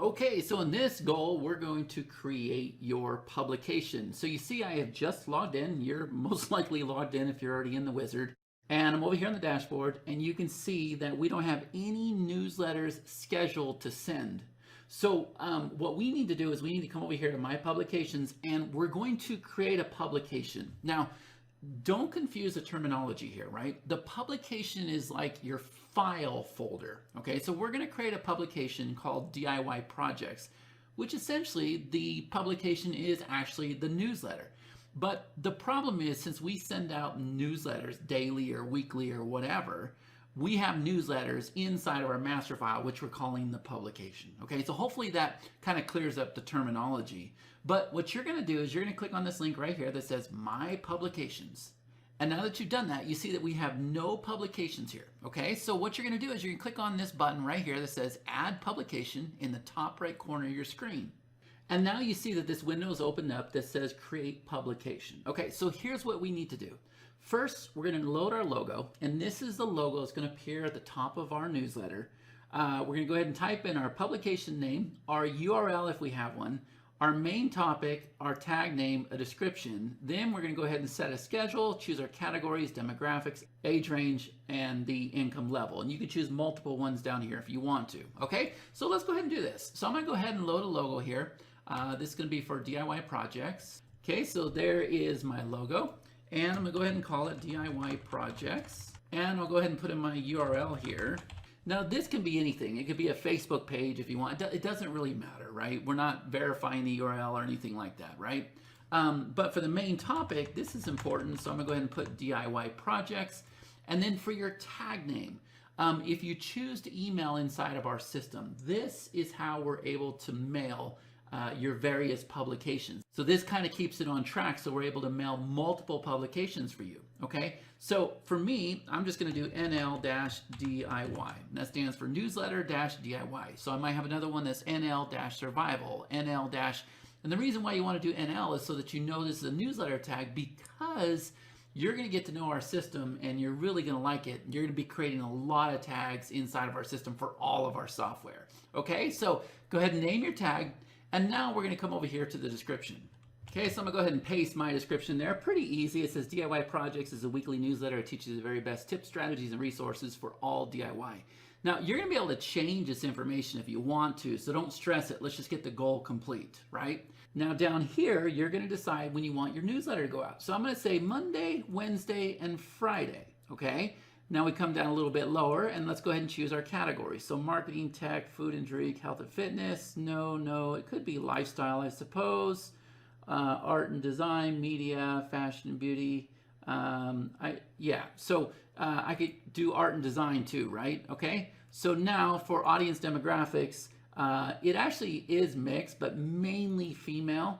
Okay, so in this goal, we're going to create your publication. So you see I have just logged in. You're most likely logged in if you're already in the wizard. And I'm over here on the dashboard, and you can see that we don't have any newsletters scheduled to send. So what we need to do is we need to come over here to My Publications, and we're going to create a publication. Now, don't confuse the terminology here, right? The publication is like your file folder, okay? So we're gonna create a publication called DIY Projects, which essentially the publication is actually the newsletter. But the problem is, since we send out newsletters daily or weekly or whatever, we have newsletters inside of our master file, which we're calling the publication. Okay, so hopefully that kind of clears up the terminology. But what you're going to do is you're going to click on this link right here that says My Publications. And now that you've done that, you see that we have no publications here. Okay, so what you're going to do is you're going to click on this button right here that says Add Publication in the top right corner of your screen. And now you see that this window is opened up that says Create Publication. Okay, so here's what we need to do. First, we're going to load our logo, and this is the logo that's going to appear at the top of our newsletter. We're going to go ahead and type in our publication name, our URL if we have one, our main topic, our tag name, a description. Then we're going to go ahead and set a schedule, choose our categories, demographics, age range, and the income level. And you can choose multiple ones down here if you want to. Okay, so let's go ahead and do this. So I'm going to go ahead and load a logo here. This is going to be for DIY projects. Okay, so there is my logo. And I'm going to go ahead and call it DIY Projects. And I'll go ahead and put in my URL here. Now this can be anything. It could be a Facebook page if you want. It doesn't really matter, right? We're not verifying the URL or anything like that, right? But for the main topic, this is important. So I'm going to go ahead and put DIY Projects. And then for your tag name, if you choose to email inside of our system, this is how we're able to mail your various publications. So this kind of keeps it on track, so we're able to mail multiple publications for you, okay? So for me, I'm just gonna do NL-DIY, and that stands for newsletter-DIY. So I might have another one that's NL-survival, NL- and the reason why you wanna do NL is so that you know this is a newsletter tag, because you're gonna get to know our system and you're really gonna like it. You're gonna be creating a lot of tags inside of our system for all of our software, okay? So go ahead and name your tag. And now we're going to come over here to the description. Okay, so I'm going to go ahead and paste my description there. Pretty easy. It says DIY Projects is a weekly newsletter. It teaches you the very best tips, strategies, and resources for all DIY. Now, you're going to be able to change this information if you want to, so don't stress it. Let's just get the goal complete, right? Now, down here, you're going to decide when you want your newsletter to go out. So I'm going to say Monday, Wednesday, and Friday, okay? Now we come down a little bit lower, and let's go ahead and choose our categories. So marketing, tech, food and drink, health and fitness. No, it could be lifestyle, I suppose. Art and design, media, fashion and beauty. So I could do art and design too, right? Okay. So now for audience demographics, it actually is mixed, but mainly female.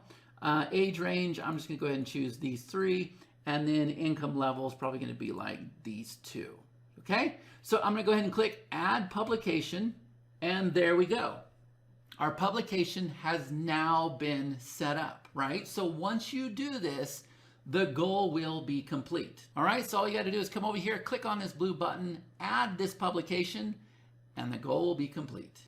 Age range, I'm just gonna go ahead and choose these three. And then income level is probably going to be like these two. Okay, so I'm going to go ahead and click Add Publication, and there we go. Our publication has now been set up, right? So once you do this, the goal will be complete. All right, so all you got to do is come over here, click on this blue button, add this publication, and the goal will be complete.